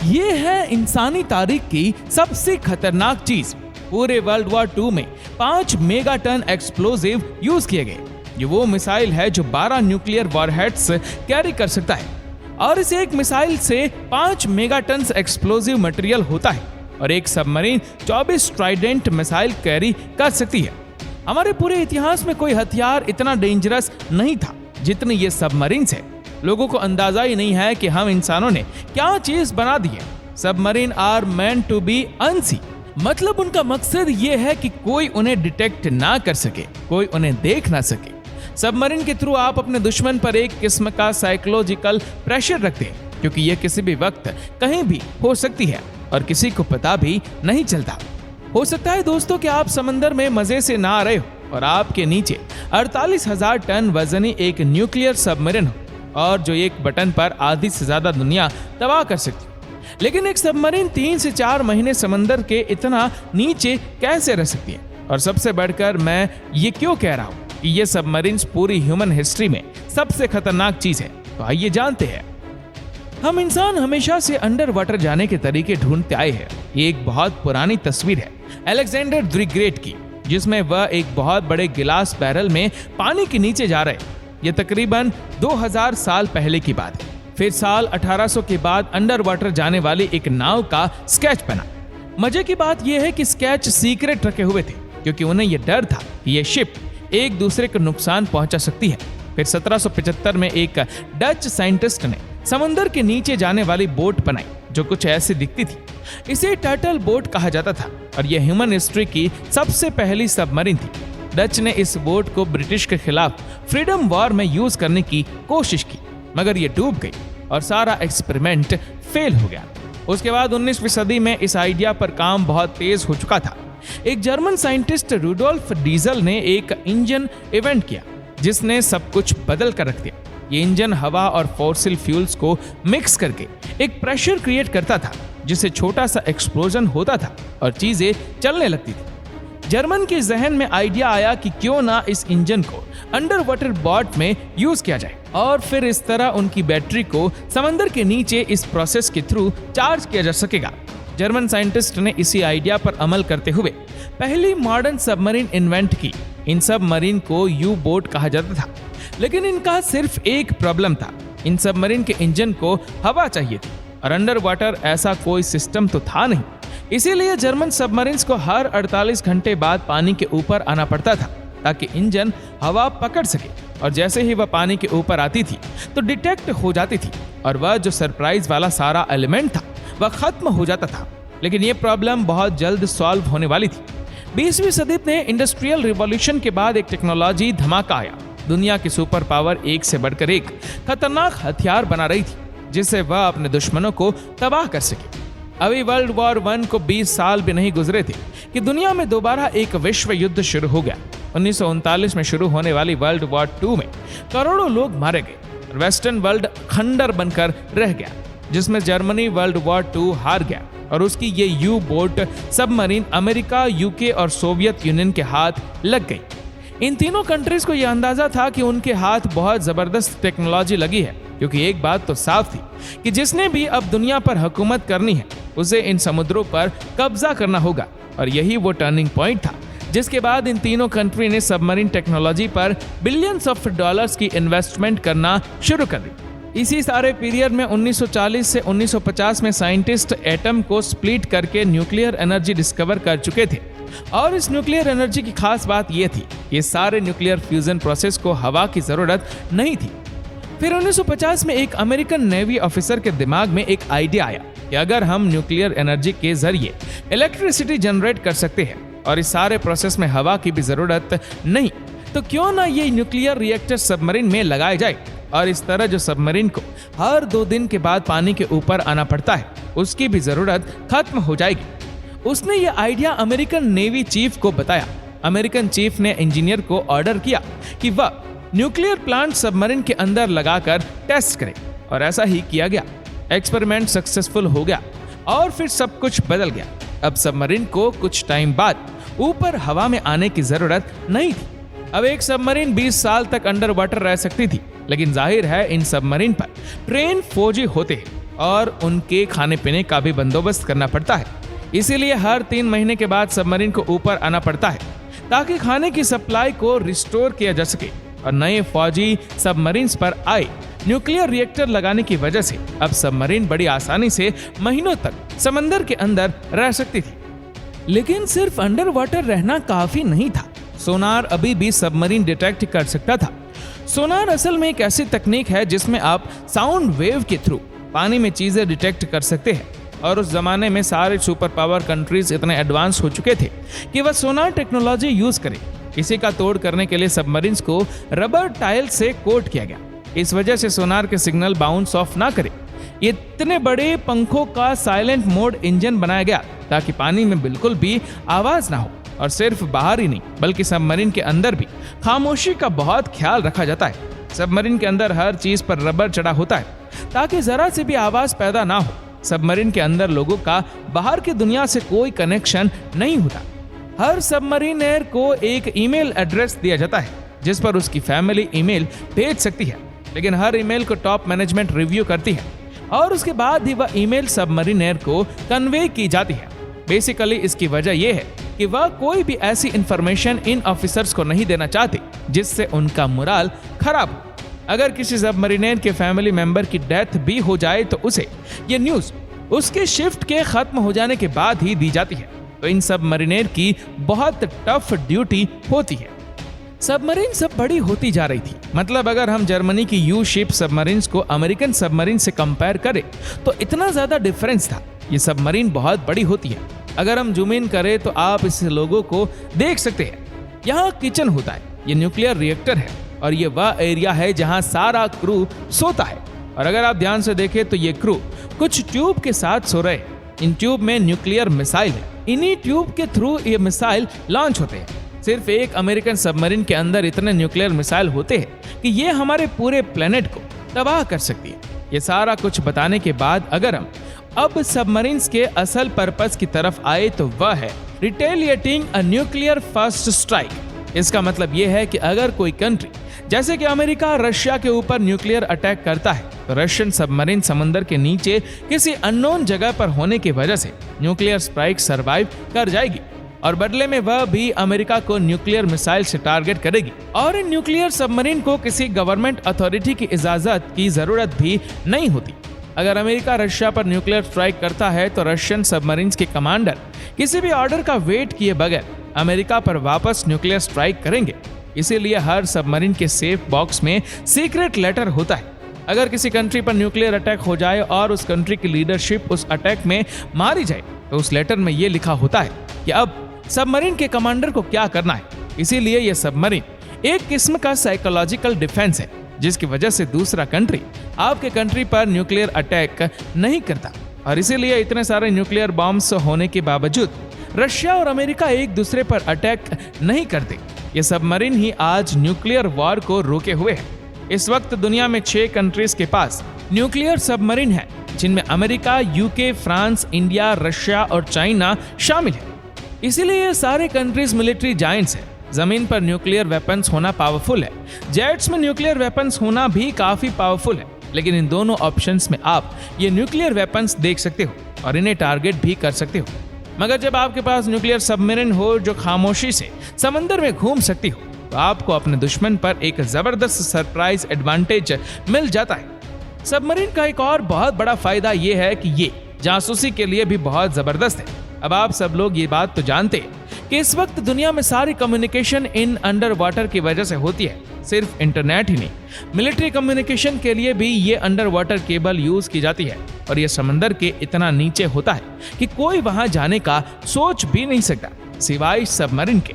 ये है इंसानी तारीख की सबसे खतरनाक चीज। पूरे वर्ल्ड वॉर 2 में 5 मेगा टन एक्सप्लोजिव यूज किए गए। ये वो मिसाइल है जो 12 न्यूक्लियर वॉरहेड्स कैरी कर सकता है और इस एक मिसाइल से 5 मेगा टन एक्सप्लोजिव मटेरियल होता है और एक सबमरीन 24 ट्राइडेंट मिसाइल कैरी कर सकती है। हमारे पूरे इतिहास में कोई हथियार इतना डेंजरस नहीं था जितने ये सबमरीन है। लोगों को अंदाजा ही नहीं है कि हम इंसानों ने क्या चीज बना दी है। Submarine are meant to be unseen, मतलब उनका मकसद ये है कि कोई उन्हें डिटेक्ट ना कर सके, कोई उन्हें देख ना सके। सबमरीन के थ्रू आप अपने दुश्मन पर एक किस्म का साइकोलॉजिकल प्रेशर रखते हैं क्योंकि यह किसी भी वक्त कहीं भी हो सकती है और किसी को पता भी नहीं चलता। हो सकता है दोस्तों कि आप समंदर में मजे से ना आ रहे हो और आपके नीचे 48,000 टन वजनी एक न्यूक्लियर सबमरीन हो और जो एक बटन पर आधी से ज्यादा दुनिया तबाह कर सकती है। लेकिन एक सबमरीन 3 से 4 महीने समंदर के इतना नीचे कैसे रह सकती है? और सबसे बढ़कर मैं ये क्यों कह रहा हूँ कि ये सबमरीन्स पूरी ह्यूमन हिस्ट्री में सबसे खतरनाक चीज है, तो आइए जानते हैं। हम इंसान हमेशा से अंडर वाटर जाने के तरीके ढूंढते आए हैं। ये एक बहुत पुरानी तस्वीर है अलेक्जेंडर द ग्रेट की, जिसमें वह एक बहुत बड़े गिलास बैरल में पानी के नीचे जा रहे। ये तकरीबन 2000 साल पहले की बात है। फिर साल 1800 के बाद अंडर वाटर जाने वाली एक नाव का स्केच बना। मजे की बात यह है कि स्केच सीक्रेट रखे हुए थे क्योंकि उन्हें यह डर था कि यह शिप एक दूसरे को नुकसान पहुंचा सकती है। फिर 1775 में एक डच साइंटिस्ट ने समुद्र के नीचे जाने वाली बोट बनाई जो कुछ ऐसी दिखती थी। इसे टर्टल बोट कहा जाता था और यह ह्यूमन हिस्ट्री की सबसे पहली सबमरीन थी। डच ने इस बोट को ब्रिटिश के खिलाफ फ्रीडम वॉर में यूज करने की कोशिश की, मगर ये डूब गई और सारा एक्सपेरिमेंट फेल हो गया। उसके बाद 19वीं सदी में इस आइडिया पर काम बहुत तेज हो चुका था। एक जर्मन साइंटिस्ट रूडोल्फ डीजल ने एक इंजन इन्वेंट किया जिसने सब कुछ बदल कर रख दिया। ये इंजन हवा और फॉसिल फ्यूल्स को मिक्स करके एक प्रेशर क्रिएट करता था जिससे छोटा सा एक्सप्लोजन होता था और चीजें चलने लगती थी। जर्मन के जहन में आइडिया आया कि क्यों ना इस इंजन को अंडर वाटर बोट में यूज किया जाए और फिर इस तरह उनकी बैटरी को समंदर के नीचे इस प्रोसेस के थ्रू चार्ज किया जा सकेगा। जर्मन साइंटिस्ट ने इसी आइडिया पर अमल करते हुए पहली मॉडर्न सबमरीन इन्वेंट की। इन सबमरीन को यू बोट कहा जाता था, लेकिन इनका सिर्फ एक प्रॉब्लम था। इन सबमरीन के इंजन को हवा चाहिए थी और अंडर वाटर ऐसा कोई सिस्टम तो था नहीं। इसीलिए जर्मन सबमरीन्स को हर 48 घंटे बाद पानी के ऊपर आना पड़ता था ताकि इंजन हवा पकड़ सके और जैसे ही वह पानी के ऊपर आती थी तो डिटेक्ट हो जाती थी और वह जो सरप्राइज वाला सारा एलिमेंट था वह खत्म हो जाता था। लेकिन यह प्रॉब्लम बहुत जल्द सॉल्व होने वाली थी। 20वीं सदी में इंडस्ट्रियल रिवॉल्यूशन के बाद एक टेक्नोलॉजी धमाका आया। दुनिया की सुपर पावर एक से बढ़कर एक खतरनाक हथियार बना रही थी जिससे वह अपने दुश्मनों को तबाह कर सके। अभी वर्ल्ड वॉर 1 को 20 साल भी नहीं गुजरे थे कि दुनिया में दोबारा एक विश्व युद्ध शुरू हो गया। 1939 में शुरू होने वाली वर्ल्ड वॉर 2 में करोड़ों लोग मारे गए और वेस्टर्न वर्ल्ड खंडर बनकर रह गया, जिसमें जर्मनी वर्ल्ड वॉर 2 हार गया और उसकी ये you boat submarine America, UK और सोवियत यूनियन के हाथ लग गई। इन तीनों कंट्रीज को यह अंदाजा था कि उनके हाथ बहुत जबरदस्त टेक्नोलॉजी लगी है, क्योंकि एक बात तो साफ थी कि जिसने भी अब दुनिया पर हुकूमत करनी है उसे इन समुद्रों पर कब्जा करना होगा। और यही वो टर्निंग पॉइंट था जिसके बाद इन तीनों कंट्री ने सबमरीन टेक्नोलॉजी पर बिलियंस ऑफ डॉलर्स की इन्वेस्टमेंट करना शुरू कर दी। इसी सारे पीरियड में 1940 से 1950 में साइंटिस्ट एटम को स्प्लिट करके न्यूक्लियर एनर्जी डिस्कवर कर चुके थे और इस न्यूक्लियर एनर्जी की खास बात यह थी कि सारे न्यूक्लियर फ्यूजन प्रोसेस को हवा की जरूरत नहीं थी। फिर 1950 में एक अमेरिकन नेवी ऑफिसर के दिमाग में एक आइडिया आया कि अगर हम न्यूक्लियर एनर्जी के जरिए इलेक्ट्रिसिटी जनरेट कर सकते हैं और इस सारे प्रोसेस में हवा की भी जरूरत नहीं, तो क्यों ना ये न्यूक्लियर रिएक्टर सबमरीन में लगाए जाए और इस तरह जो सबमरीन को हर 2 दिन के बाद पानी के ऊपर आना पड़ता है उसकी भी जरूरत खत्म हो जाएगी। उसने ये आइडिया अमेरिकन नेवी चीफ को बताया। अमेरिकन चीफ ने इंजीनियर को ऑर्डर किया कि वह न्यूक्लियर प्लांट सबमरीन के अंदर लगाकर टेस्ट करे और ऐसा ही किया गया। एक्सपेरिमेंट सक्सेसफुल हो गया और फिर सब कुछ बदल गया। अब सबमरीन को कुछ टाइम बाद ऊपर हवा में आने की जरूरत नहीं थी। अब एक सबमरीन 20 साल तक अंडर वाटर रह सकती थी, लेकिन जाहिर है इन सबमरीन पर ट्रेन फौजी होते हैं और उनके खाने पीने का भी बंदोबस्त करना पड़ता है। इसीलिए हर 3 महीने के बाद सबमरीन को ऊपर आना पड़ता है ताकि खाने की सप्लाई को रिस्टोर किया जा सके। और नए फौजी सबमरीन्स पर आए न्यूक्लियर रिएक्टर लगाने की वजह से अब सबमरीन बड़ी आसानी से महीनों तक समंदर के अंदर रह सकती थी। लेकिन सिर्फ अंडर वाटर रहना काफी नहीं था। सोनार अभी भी सबमरीन डिटेक्ट कर सकता था। सोनार असल में एक ऐसी तकनीक है जिसमें आप साउंड वेव के थ्रू पानी में चीजें डिटेक्ट कर सकते हैं। और उस जमाने में सारे सुपर पावर कंट्रीज इतने एडवांस हो चुके थे कि वह सोनार टेक्नोलॉजी यूज करें। इसी का तोड़ करने के लिए सबमरीन्स को रबर टाइल से कोट किया गया। इस वजह से सोनार के सिग्नल बाउंस ऑफ ना करे। इतने बड़े पंखों का साइलेंट मोड इंजन बनाया गया ताकि पानी में बिल्कुल भी आवाज ना हो। और सिर्फ बाहर ही नहीं बल्कि सबमरीन के अंदर भी खामोशी का बहुत ख्याल रखा जाता है। सबमरीन के अंदर हर चीज पर रबर चढ़ा होता है ताकि जरा से भी आवाज पैदा ना हो। सबमरीन के अंदर लोगों का बाहर की दुनिया से कोई कनेक्शन नहीं होता। हर सबमरीनर को एक ईमेल एड्रेस दिया जाता है जिस पर उसकी फैमिली ईमेल भेज सकती है। लेकिन हर ईमेल को टॉप मैनेजमेंट रिव्यू करती है और उसके बाद ही वह ईमेल सबमरीनर को कन्वे की जाती है। बेसिकली इसकी वजह यह है कि वह कोई भी ऐसी इंफॉर्मेशन इन ऑफिसर्स को नहीं देना चाहते जिससे उनका मोराल खराब हो। अगर किसी सबमरीनर के फैमिली मेंबर की डेथ भी हो जाए तो उसे ये न्यूज उसके शिफ्ट के खत्म हो जाने के बाद ही दी जाती है। तो इन सबमरीनर की बहुत टफ ड्यूटी होती है। सबमरीन सब बड़ी होती जा रही थी। मतलब अगर हम जर्मनी की यू शिप सबमरीन्स को अमेरिकन सबमरीन से कंपेयर करें तो इतना ज्यादा डिफरेंस था। ये सबमरीन बहुत बड़ी होती है। अगर हम जूम इन करें तो आप इस लोगों को देख सकते हैं। यहाँ किचन होता है, ये न्यूक्लियर रिएक्टर है और ये वह एरिया है जहाँ सारा क्रू सोता है। और अगर आप ध्यान से देखें तो ये क्रू कुछ ट्यूब के साथ सो रहे हैं। इन ट्यूब में न्यूक्लियर मिसाइल है। इन्हीं ट्यूब के थ्रू ये मिसाइल लॉन्च होते हैं। सिर्फ एक अमेरिकन सबमरीन के अंदर इतने न्यूक्लियर मिसाइल होते हैं कि ये हमारे पूरे प्लेनेट को तबाह कर सकती है। ये सारा कुछ बताने के बाद अगर हम अब सबमरीन्स के असल पर्पस की तरफ आए तो वह है retaliating a nuclear first strike. इसका मतलब यह है कि अगर कोई कंट्री जैसे कि अमेरिका रशिया के ऊपर न्यूक्लियर अटैक करता है तो रशियन सबमरीन समंदर के नीचे किसी अननोन जगह पर होने की वजह से न्यूक्लियर स्ट्राइक सरवाइव कर जाएगी और बदले में वह भी अमेरिका को न्यूक्लियर मिसाइल से टारगेट करेगी। और इन न्यूक्लियर सबमरीन को किसी गवर्नमेंट अथॉरिटी की इजाजत की जरूरत भी नहीं होती। अगर अमेरिका रशिया पर न्यूक्लियर स्ट्राइक करता है तो रशियन सबमरीन्स के कमांडर किसी भी ऑर्डर का वेट किए बगैर अमेरिका पर वापस न्यूक्लियर स्ट्राइक करेंगे। इसीलिए हर सबमरीन के सेफ बॉक्स में सीक्रेट लेटर होता है। अगर किसी कंट्री पर न्यूक्लियर अटैक हो जाए और उस कंट्री की लीडरशिप उस अटैक में मारी जाए तो उस लेटर में ये लिखा होता है कि अब सबमरीन के कमांडर को क्या करना है। इसीलिए यह सबमरीन एक किस्म का साइकोलॉजिकल डिफेंस है जिसकी वजह से दूसरा कंट्री आपके कंट्री पर न्यूक्लियर अटैक नहीं करता। और इसीलिए इतने सारे न्यूक्लियर बॉम्ब्स होने के बावजूद रशिया और अमेरिका एक दूसरे पर अटैक नहीं करते। ये सबमरीन ही आज न्यूक्लियर वॉर को रोके हुए है। इस वक्त दुनिया में 6 कंट्रीज के पास न्यूक्लियर सबमरीन है जिनमें America, UK, France, India, Russia और चाइना शामिल है। इसीलिए ये सारे कंट्रीज मिलिट्री जायंट्स हैं। जमीन पर न्यूक्लियर वेपन्स होना पावरफुल है, जेट्स में न्यूक्लियर वेपन्स होना भी काफी पावरफुल है। लेकिन इन दोनों ऑप्शंस में आप ये न्यूक्लियर वेपन्स देख सकते हो और इन्हें टारगेट भी कर सकते हो। मगर जब आपके पास न्यूक्लियर सबमरीन हो जो खामोशी से समंदर में घूम सकती हो तो आपको अपने दुश्मन पर एक जबरदस्त सरप्राइज एडवांटेज मिल जाता है। सबमरीन का एक और बहुत बड़ा फायदा ये है कि ये जासूसी के लिए भी बहुत जबरदस्त है। अब आप सब लोग ये बात तो जानते हैं कि इस वक्त दुनिया में सारी कम्युनिकेशन इन अंडर वाटर की वजह से होती है। सिर्फ इंटरनेट ही नहीं, मिलिट्री कम्युनिकेशन के लिए भी ये अंडर वाटर केबल यूज की जाती है और ये समंदर के इतना नीचे होता है कि कोई वहां जाने का सोच भी नहीं सकता सिवाय सबमरीन के।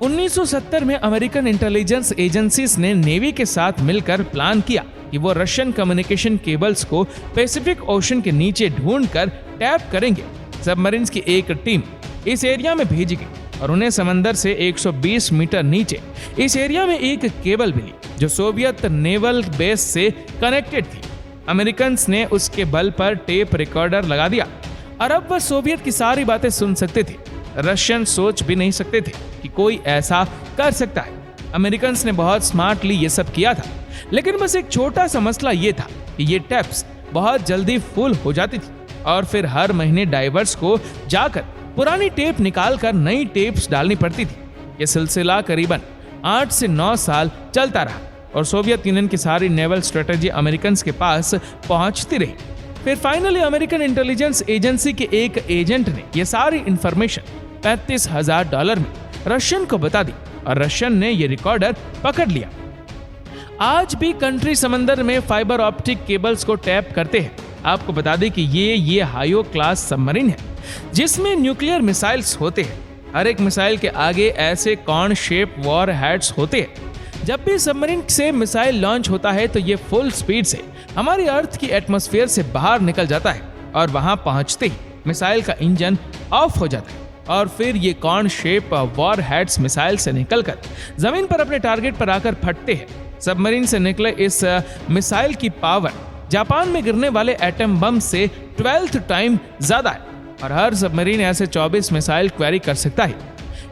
1970 में अमेरिकन इंटेलिजेंस एजेंसीज ने नेवी के साथ मिलकर प्लान किया कि वो रशियन कम्युनिकेशन केबल्स को पैसिफिक ओशन के नीचे ढूंढकर टैप करेंगे। सबमरीन्स की एक टीम इस एरिया में भेजी गई और उन्हें समंदर से 120 मीटर नीचे इस एरिया में एक केबल मिली जो सोवियत नेवल बेस से कनेक्टेड थी। अमेरिकन ने उसके बल पर टेप रिकॉर्डर लगा दिया और अब वह सोवियत की सारी बातें सुन सकते थे। रशियन सोच भी नहीं सकते थे कि कोई ऐसा कर सकता है। अमेरिकन ने बहुत स्मार्टली ये सब किया था, लेकिन बस एक छोटा सा मसला ये था कि ये टेप्स बहुत जल्दी फुल हो जाती थी और फिर हर महीने डाइवर्स को जाकर पुरानी टेप निकालकर नई टेप्स डालनी पड़ती थी। यह सिलसिला करीबन 8 से 9 साल चलता रहा और सोवियत यूनियन की सारी नेवल स्ट्रेटेजी अमेरिकन के पास पहुंचती रही। फिर फाइनली अमेरिकन इंटेलिजेंस एजेंसी के एक एजेंट ने यह सारी इंफॉर्मेशन $35,000 में रशियन को बता दी और रशियन ने यह रिकॉर्डर पकड़ लिया। आज भी कंट्री समंदर में फाइबर ऑप्टिक केबल्स को टैप करते हैं। आपको बता दें कि ये हाइयो क्लास सबमरीन है जिसमें न्यूक्लियर मिसाइल्स होते हैं। हर एक मिसाइल के आगे ऐसे कॉर्न शेप वॉर हेड्स होते हैं। जब भी सबमरीन से मिसाइल लॉन्च होता है तो ये फुल स्पीड से हमारी अर्थ की एटमॉस्फेयर से बाहर निकल जाता है और वहां पहुंचते ही मिसाइल का इंजन ऑफ हो जाता है और फिर ये corn shape war heads missile से निकलकर जमीन पर अपने टारगेट पर आकर फटते हैं। सबमरीन से निकले इस मिसाइल की पावर जापान में गिरने वाले एटम बम से 12th टाइम ज्यादा है और हर सबमरीन ऐसे 24 मिसाइल क्वेरी कर सकता है।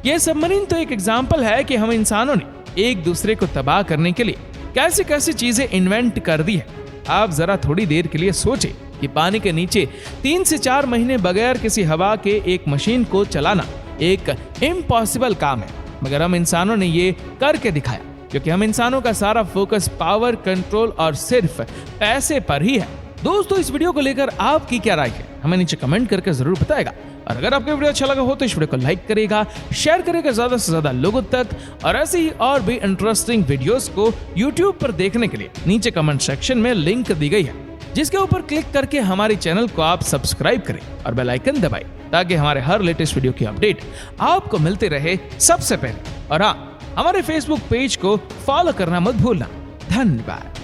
यह सबमरीन तो एक एग्जाम्पल है कि हम इंसानों ने एक दूसरे को तबाह करने के लिए कैसी कैसी चीजें इन्वेंट कर दी है। आप जरा थोड़ी देर के लिए सोचें कि पानी के नीचे 3 से 4 महीने बगैर किसी हवा के एक मशीन को चलाना एक इम्पॉसिबल काम है, मगर हम इंसानों ने ये करके दिखाया क्योंकि हम इंसानों का सारा फोकस पावर, कंट्रोल और सिर्फ पैसे पर ही है। दोस्तों, इस वीडियो को लेकर आपकी क्या राय है हमें नीचे कमेंट करके जरूर बताएगा और अगर आपको वीडियो अच्छा लगा हो तो इस वीडियो को लाइक करेगा, शेयर करेगा ज्यादा से ज्यादा लोगों तक और ऐसे ही और भी इंटरेस्टिंग वीडियोस को YouTube पर देखने के लिए नीचे कमेंट सेक्शन में लिंक दी गई है जिसके ऊपर क्लिक करके हमारे चैनल को आप सब्सक्राइब करें और बेल आइकन दबाएं ताकि हमारे हर लेटेस्ट वीडियो की अपडेट आपको मिलते रहे सबसे पहले। और हाँ, हमारे फेसबुक पेज को फॉलो करना मत भूलना। धन्यवाद।